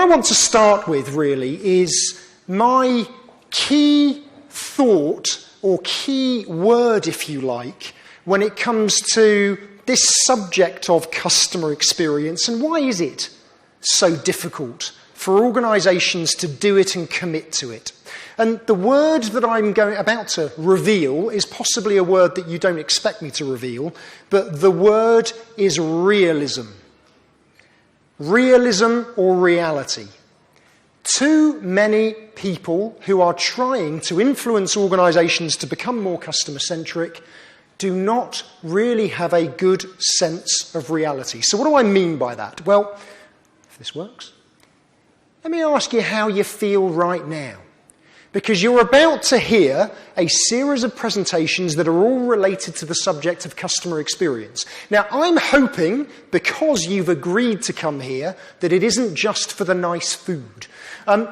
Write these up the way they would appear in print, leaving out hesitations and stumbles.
want to start with, really, is my key thought, or key word, if you like, when it comes to this subject of customer experience, and why is it so difficult for organisations to do it and commit to it. And the word that I'm about to reveal is possibly a word that you don't expect me to reveal, but the word is realism. Realism or reality. Too many people who are trying to influence organisations to become more customer-centric do not really have a good sense of reality. So what do I mean by that? Well, if this works, let me ask you how you feel right now. Because you're about to hear a series of presentations that are all related to the subject of customer experience. Now, I'm hoping, because you've agreed to come here, that it isn't just for the nice food.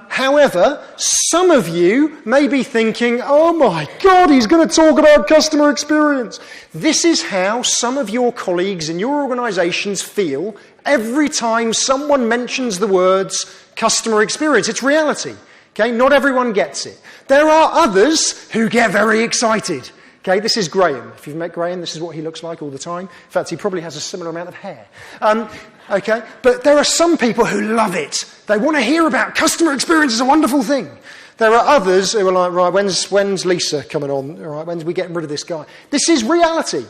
However, some of you may be thinking, oh my God, he's going to talk about customer experience. This is how some of your colleagues in your organisations feel every time someone mentions the words customer experience. It's reality. Okay, not everyone gets it. There are others who get very excited. Okay, this is Graham. If you've met Graham, this is what he looks like all the time. In fact, he probably has a similar amount of hair. Okay, but there are some people who love it. They want to hear about customer experience as a wonderful thing. There are others who are like, right, when's Lisa coming on? All right, when's we getting rid of this guy? This is reality.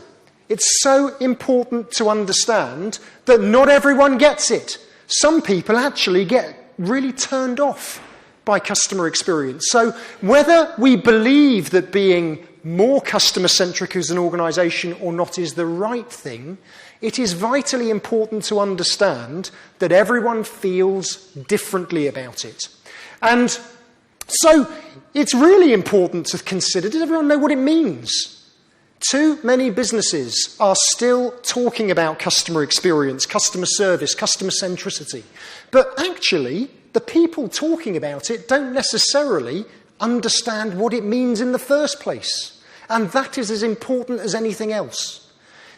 It's so important to understand that not everyone gets it. Some people actually get really turned off by customer experience. So whether we believe that being more customer-centric as an organisation or not is the right thing, it is vitally important to understand that everyone feels differently about it. And so it's really important to consider, does everyone know what it means? Too many businesses are still talking about customer experience, customer service, customer centricity. But actually, the people talking about it don't necessarily understand what it means in the first place. And that is as important as anything else.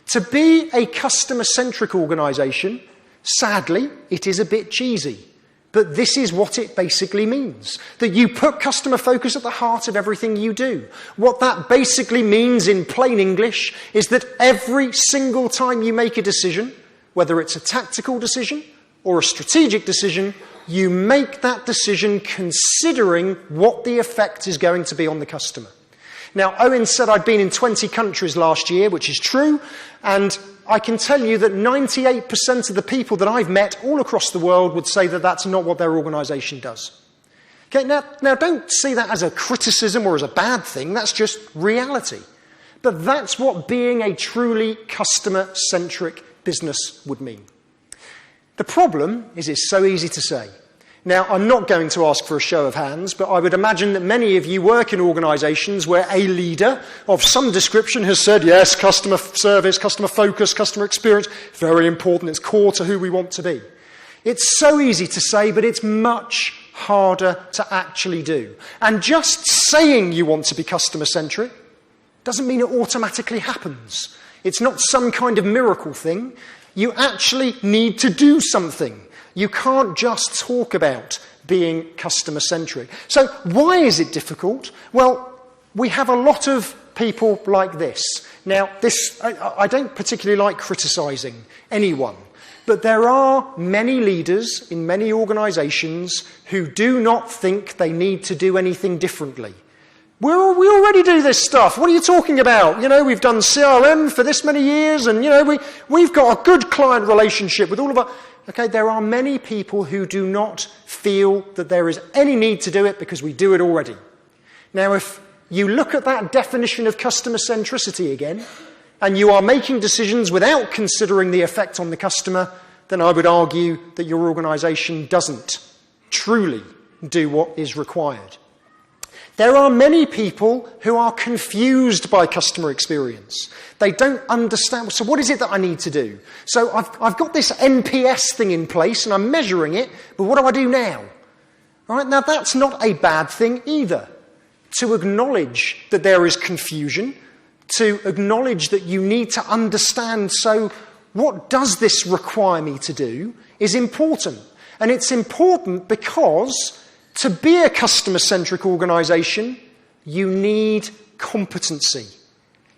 To be a customer-centric organisation, sadly, it is a bit cheesy. But this is what it basically means. That you put customer focus at the heart of everything you do. What that basically means in plain English is that every single time you make a decision, whether it's a tactical decision or a strategic decision, you make that decision considering what the effect is going to be on the customer. Now, Owen said I'd been in 20 countries last year, which is true, and I can tell you that 98% of the people that I've met all across the world would say that that's not what their organisation does. Okay, now don't see that as a criticism or as a bad thing, that's just reality. But that's what being a truly customer-centric business would mean. The problem is it's so easy to say. Now, I'm not going to ask for a show of hands, but I would imagine that many of you work in organisations where a leader of some description has said, yes, customer service, customer focus, customer experience, very important, it's core to who we want to be. It's so easy to say, but it's much harder to actually do. And just saying you want to be customer-centric doesn't mean it automatically happens. It's not some kind of miracle thing. You actually need to do something. You can't just talk about being customer-centric. So why is it difficult? Well, we have a lot of people like this. Now, I don't particularly like criticising anyone, but there are many leaders in many organisations who do not think they need to do anything differently. We already do this stuff. What are you talking about? You know, we've done CRM for this many years, and, you know, we've got a good client relationship with all of our... Okay, there are many people who do not feel that there is any need to do it because we do it already. Now, if you look at that definition of customer centricity again, and you are making decisions without considering the effect on the customer, then I would argue that your organisation doesn't truly do what is required. There are many people who are confused by customer experience. They don't understand, so what is it that I need to do? So I've got this NPS thing in place and I'm measuring it, but what do I do now? All right, now that's not a bad thing either. To acknowledge that there is confusion, to acknowledge that you need to understand, so what does this require me to do, is important. And it's important because to be a customer-centric organisation, you need competency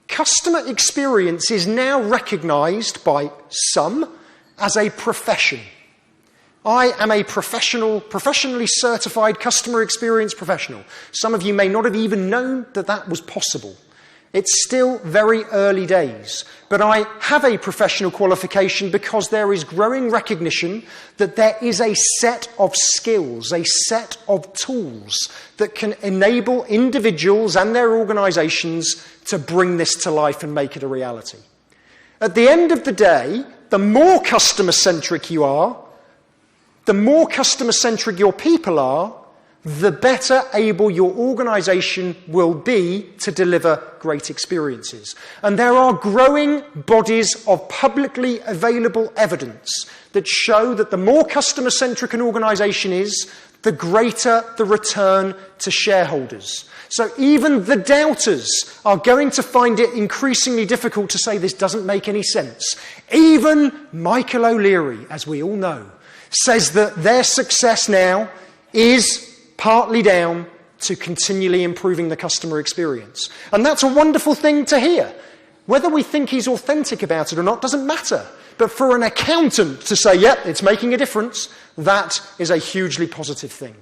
Customer experience is now recognised by some as a profession. I am a professionally certified customer experience professional. Some of you may not have even known that that was possible. It's still very early days, but I have a professional qualification because there is growing recognition that there is a set of skills, a set of tools that can enable individuals and their organisations to bring this to life and make it a reality. At the end of the day, the more customer-centric you are, the more customer-centric your people are, the better able your organisation will be to deliver great experiences. And there are growing bodies of publicly available evidence that show that the more customer-centric an organisation is, the greater the return to shareholders. So even the doubters are going to find it increasingly difficult to say this doesn't make any sense. Even Michael O'Leary, as we all know, says that their success now is partly down to continually improving the customer experience. And that's a wonderful thing to hear. Whether we think he's authentic about it or not doesn't matter. But for an accountant to say, yep, it's making a difference, that is a hugely positive thing.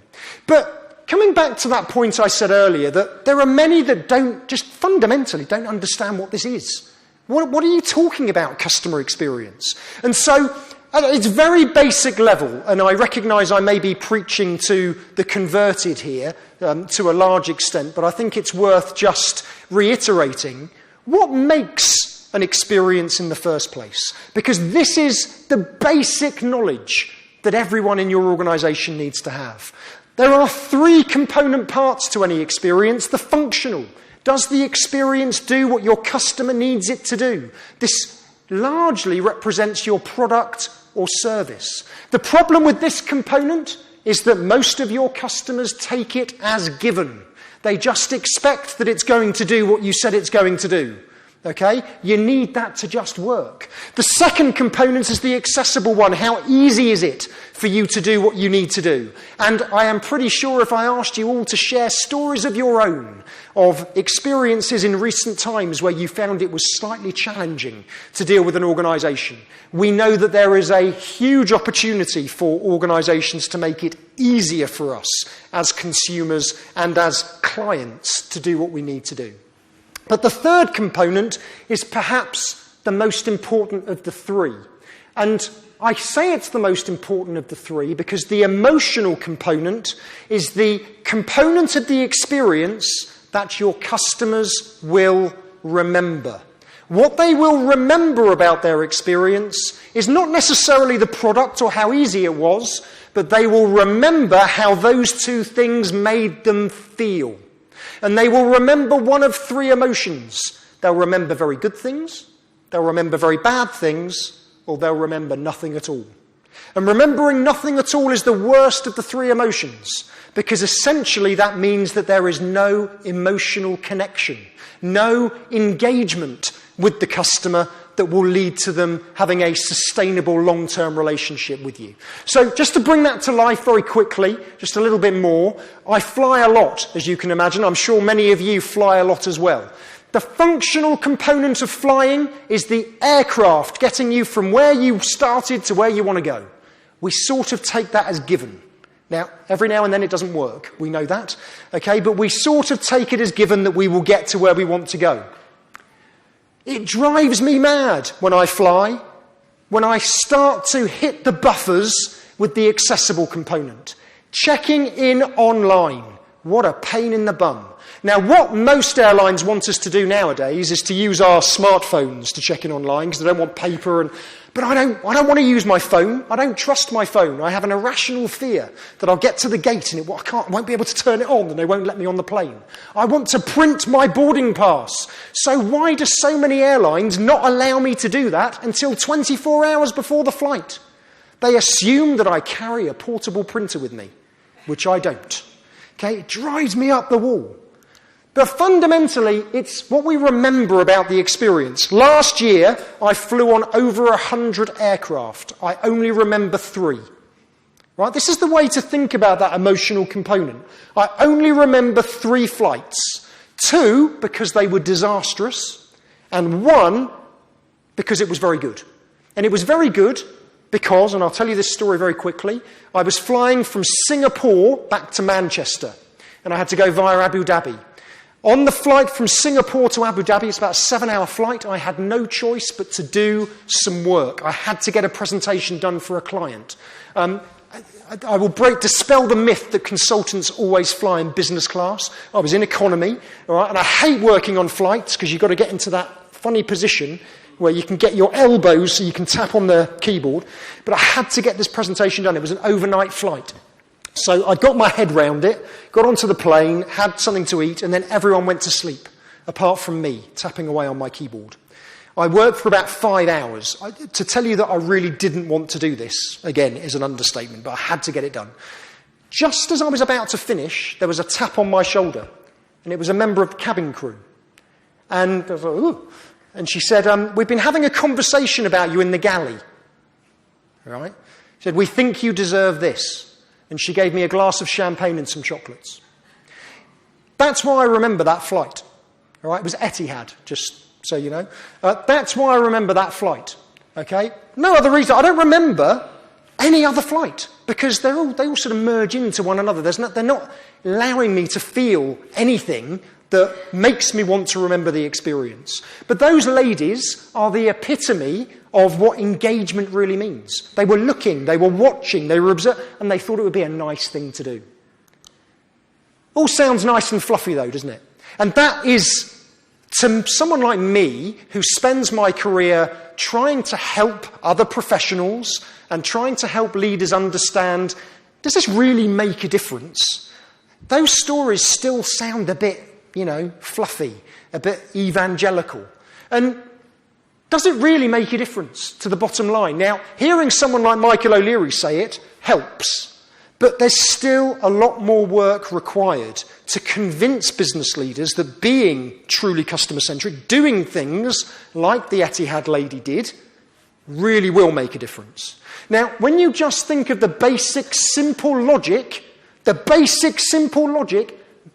But coming back to that point I said earlier, that there are many that just fundamentally don't understand what this is. What are you talking about, customer experience? And so at its very basic level, and I recognise I may be preaching to the converted here to a large extent, but I think it's worth just reiterating what makes an experience in the first place. Because this is the basic knowledge that everyone in your organisation needs to have. There are three component parts to any experience. The functional. Does the experience do what your customer needs it to do? This largely represents your product or service. The problem with this component is that most of your customers take it as given. They just expect that it's going to do what you said it's going to do. Okay? You need that to just work. The second component is the accessible one. How easy is it for you to do what you need to do? And I am pretty sure if I asked you all to share stories of your own, of experiences in recent times where you found it was slightly challenging to deal with an organisation, we know that there is a huge opportunity for organisations to make it easier for us as consumers and as clients to do what we need to do. But the third component is perhaps the most important of the three. And I say it's the most important of the three because the emotional component is the component of the experience that your customers will remember. What they will remember about their experience is not necessarily the product or how easy it was, but they will remember how those two things made them feel. And they will remember one of three emotions. They'll remember very good things, they'll remember very bad things, or they'll remember nothing at all. And remembering nothing at all is the worst of the three emotions, because essentially that means that there is no emotional connection, no engagement with the customer that will lead to them having a sustainable long-term relationship with you. So just to bring that to life very quickly, just a little bit more, I fly a lot, as you can imagine. I'm sure many of you fly a lot as well. The functional component of flying is the aircraft getting you from where you started to where you want to go. We sort of take that as given. Now, every now and then it doesn't work. We know that. Okay, but we sort of take it as given that we will get to where we want to go. It drives me mad when I fly, when I start to hit the buffers with the accessible component. Checking in online. What a pain in the bum. Now, what most airlines want us to do nowadays is to use our smartphones to check in online because they don't want paper. But I don't want to use my phone. I don't trust my phone. I have an irrational fear that I'll get to the gate and I won't be able to turn it on and they won't let me on the plane. I want to print my boarding pass. So why do so many airlines not allow me to do that until 24 hours before the flight? They assume that I carry a portable printer with me, which I don't. Okay, it drives me up the wall. But fundamentally, it's what we remember about the experience. Last year, I flew on over 100 aircraft. I only remember 3. Right? This is the way to think about that emotional component. I only remember 3 flights. 2 because they were disastrous, and 1 because it was very good. And it was very good because, and I'll tell you this story very quickly, I was flying from Singapore back to Manchester, and I had to go via Abu Dhabi. On the flight from Singapore to Abu Dhabi, it's about a 7-hour flight, I had no choice but to do some work. I had to get a presentation done for a client. I will dispel the myth that consultants always fly in business class. I was in economy, all right, and I hate working on flights because you've got to get into that funny position where you can get your elbows so you can tap on the keyboard. But I had to get this presentation done. It was an overnight flight. So I got my head round it, got onto the plane, had something to eat, and then everyone went to sleep, apart from me, tapping away on my keyboard. I worked for about 5 hours. To tell you that I really didn't want to do this, again, is an understatement, but I had to get it done. Just as I was about to finish, there was a tap on my shoulder, and it was a member of the cabin crew. And I was like, ooh. And she said, we've been having a conversation about you in the galley. All right? She said, we think you deserve this. And she gave me a glass of champagne and some chocolates. That's why I remember that flight. All right? It was Etihad, just so you know. That's why I remember that flight. Okay? No other reason. I don't remember any other flight because they all sort of merge into one another. They're not allowing me to feel anything that makes me want to remember the experience. But those ladies are the epitome of what engagement really means. They were looking, they were watching, they were observing, and they thought it would be a nice thing to do. All sounds nice and fluffy though, doesn't it? And that is, to someone like me, who spends my career trying to help other professionals and trying to help leaders understand, does this really make a difference? Those stories still sound a bit, fluffy, a bit evangelical. And does it really make a difference to the bottom line? Now, hearing someone like Michael O'Leary say it helps, but there's still a lot more work required to convince business leaders that being truly customer-centric, doing things like the Etihad lady did, really will make a difference. Now, when you just think of the basic, simple logic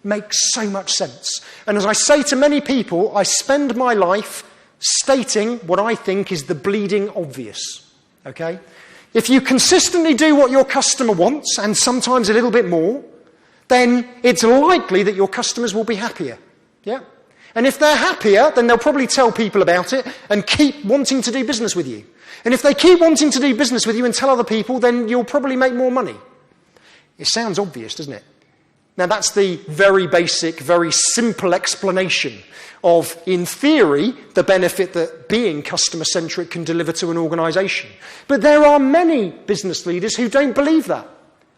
makes so much sense. And as I say to many people, I spend my life stating what I think is the bleeding obvious. Okay? If you consistently do what your customer wants, and sometimes a little bit more, then it's likely that your customers will be happier. Yeah? And if they're happier, then they'll probably tell people about it and keep wanting to do business with you. And if they keep wanting to do business with you and tell other people, then you'll probably make more money. It sounds obvious, doesn't it? Now, that's the very basic, very simple explanation of, in theory, the benefit that being customer-centric can deliver to an organisation. But there are many business leaders who don't believe that.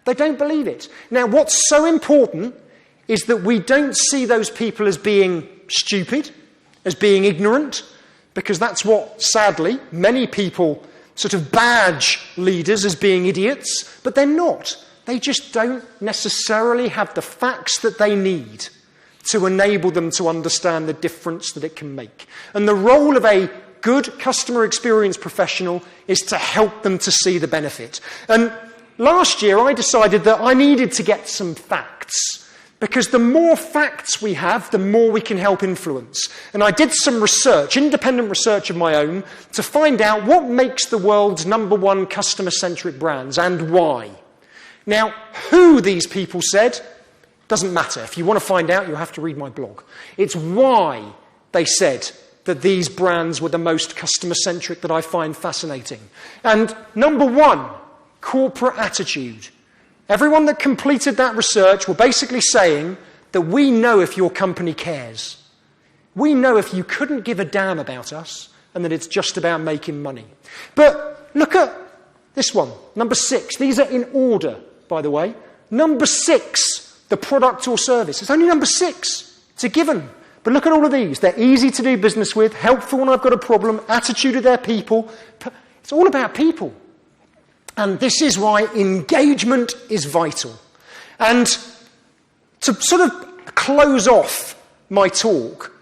They don't believe it. Now, what's so important is that we don't see those people as being stupid, as being ignorant, because that's what, sadly, many people sort of badge leaders as being idiots, but they're not. They just don't necessarily have the facts that they need to enable them to understand the difference that it can make. And the role of a good customer experience professional is to help them to see the benefit. And last year I decided that I needed to get some facts, because the more facts we have, the more we can help influence. And I did some research, independent research of my own, to find out what makes the world's #1 customer-centric brands and why. Now, who these people said doesn't matter. If you want to find out, you'll have to read my blog. It's why they said that these brands were the most customer-centric that I find fascinating. And #1, corporate attitude. Everyone that completed that research were basically saying that we know if your company cares. We know if you couldn't give a damn about us and that it's just about making money. But look at this one, #6. These are in order, by the way. #6, the product or service. It's only #6. It's a given. But look at all of these. They're easy to do business with, helpful when I've got a problem, attitude of their people. It's all about people. And this is why engagement is vital. And to sort of close off my talk,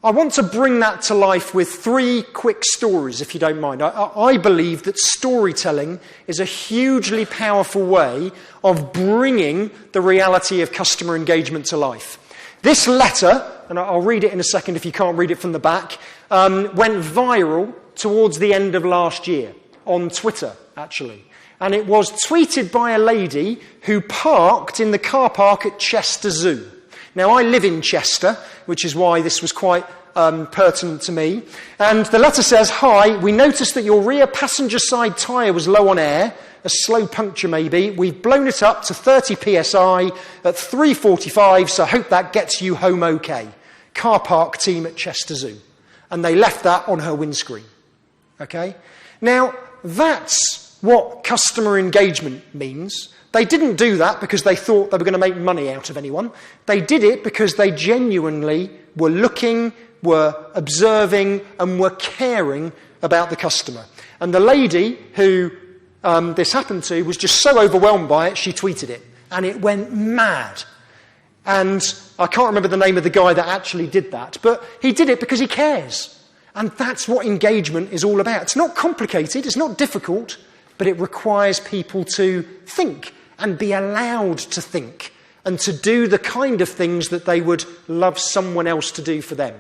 I want to bring that to life with 3 quick stories, if you don't mind. I believe that storytelling is a hugely powerful way of bringing the reality of customer engagement to life. This letter, and I'll read it in a second if you can't read it from the back, went viral towards the end of last year on Twitter, actually. And it was tweeted by a lady who parked in the car park at Chester Zoo. Now, I live in Chester, which is why this was quite pertinent to me. And the letter says, "Hi, we noticed that your rear passenger side tyre was low on air, a slow puncture maybe. We've blown it up to 30 psi at 3:45, so hope that gets you home okay. Car park team at Chester Zoo." And they left that on her windscreen. Okay? Now, that's what customer engagement means. They didn't do that because they thought they were going to make money out of anyone. They did it because they genuinely were looking, were observing, and were caring about the customer. And the lady who this happened to was just so overwhelmed by it, she tweeted it. And it went mad. And I can't remember the name of the guy that actually did that, but he did it because he cares. And that's what engagement is all about. It's not complicated, it's not difficult, but it requires people to think and be allowed to think and to do the kind of things that they would love someone else to do for them.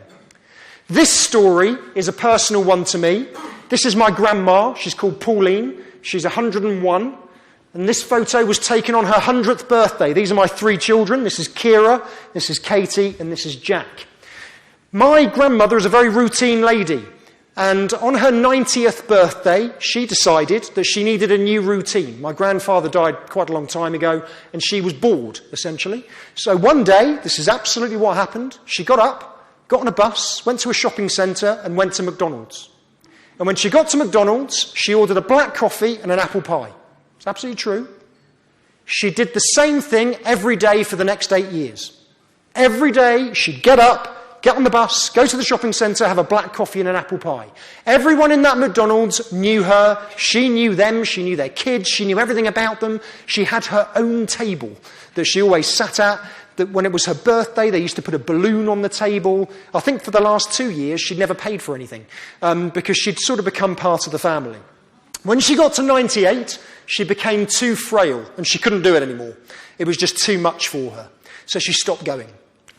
This story is a personal one to me. This is my grandma. She's called Pauline. She's 101. And this photo was taken on her 100th birthday. These are my 3 children. This is Kira, this is Katie, and this is Jack. My grandmother is a very routine lady. And on her 90th birthday, she decided that she needed a new routine. My grandfather died quite a long time ago, and she was bored, essentially. So one day, this is absolutely what happened. She got up, got on a bus, went to a shopping centre, and went to McDonald's. And when she got to McDonald's, she ordered a black coffee and an apple pie. It's absolutely true. She did the same thing every day for the next 8 years. Every day, she'd get up, get on the bus, go to the shopping centre, have a black coffee and an apple pie. Everyone in that McDonald's knew her. She knew them. She knew their kids. She knew everything about them. She had her own table that she always sat at. That when it was her birthday, they used to put a balloon on the table. I think for the last 2 years, she'd never paid for anything because she'd sort of become part of the family. When she got to 98, she became too frail and she couldn't do it anymore. It was just too much for her. So she stopped going.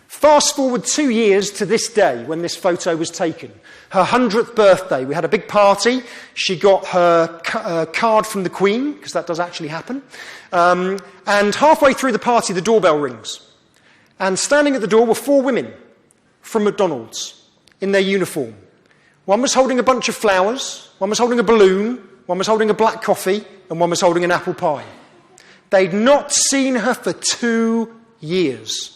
Fast forward 2 years to this day when this photo was taken. Her 100th birthday. We had a big party. She got her card from the Queen, because that does actually happen. And halfway through the party, the doorbell rings. And standing at the door were 4 women from McDonald's in their uniform. One was holding a bunch of flowers, one was holding a balloon, one was holding a black coffee, and one was holding an apple pie. They'd not seen her for 2 years.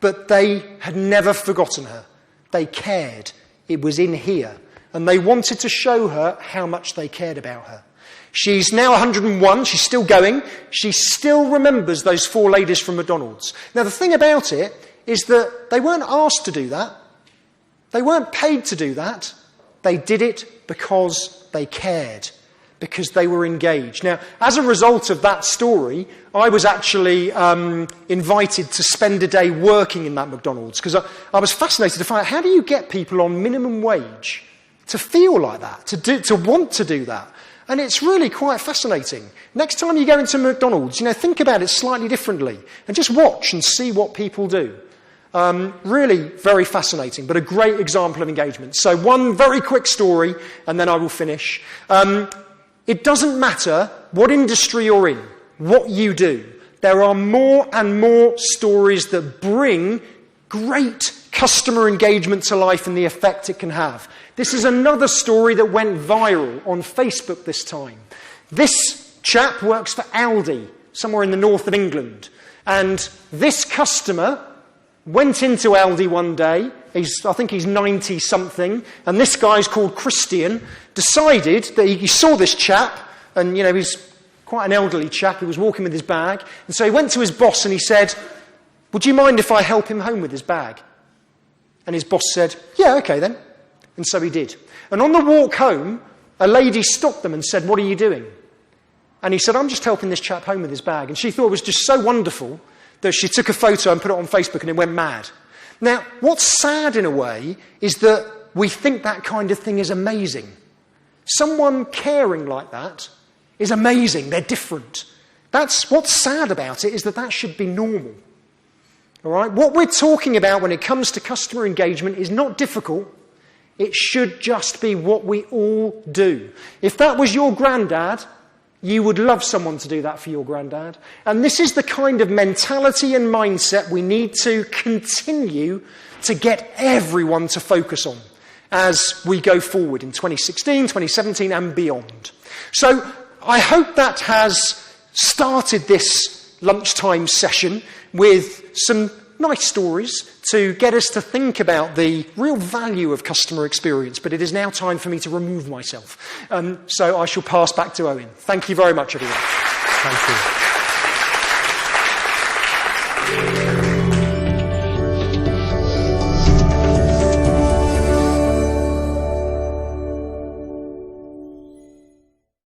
But they had never forgotten her. They cared. It was in here. And they wanted to show her how much they cared about her. She's now 101. She's still going. She still remembers those 4 ladies from McDonald's. Now, the thing about it is that they weren't asked to do that. They weren't paid to do that. They did it because they cared, because they were engaged. Now, as a result of that story, I was actually invited to spend a day working in that McDonald's, because I was fascinated to find out, how do you get people on minimum wage to feel like that, to want to do that? And it's really quite fascinating. Next time you go into McDonald's, think about it slightly differently and just watch and see what people do. Really very fascinating, but a great example of engagement. So one very quick story, and then I will finish. It doesn't matter what industry you're in, what you do. There are more and more stories that bring great customer engagement to life and the effect it can have. This is another story that went viral on Facebook this time. This chap works for Aldi, somewhere in the north of England. And this customer went into Aldi one day. I think he's 90-something. And this guy's called Christian. Decided that he saw this chap. And, he's quite an elderly chap. He was walking with his bag. And so he went to his boss and he said, "Would you mind if I help him home with his bag?" And his boss said, "Yeah, okay then." And so he did. And on the walk home, a lady stopped them and said, "What are you doing?" And he said, "I'm just helping this chap home with his bag." And she thought it was just so wonderful that she took a photo and put it on Facebook and it went mad. Now, what's sad in a way is that we think that kind of thing is amazing. Someone caring like that is amazing. They're different. That's what's sad about it, is that should be normal. All right? What we're talking about when it comes to customer engagement is not difficult. It should just be what we all do. If that was your granddad, you would love someone to do that for your granddad. And this is the kind of mentality and mindset we need to continue to get everyone to focus on as we go forward in 2016, 2017 and beyond. So I hope that has started this lunchtime session with some nice stories to get us to think about the real value of customer experience. But it is now time for me to remove myself. So I shall pass back to Owen. Thank you very much, everyone. Thank you.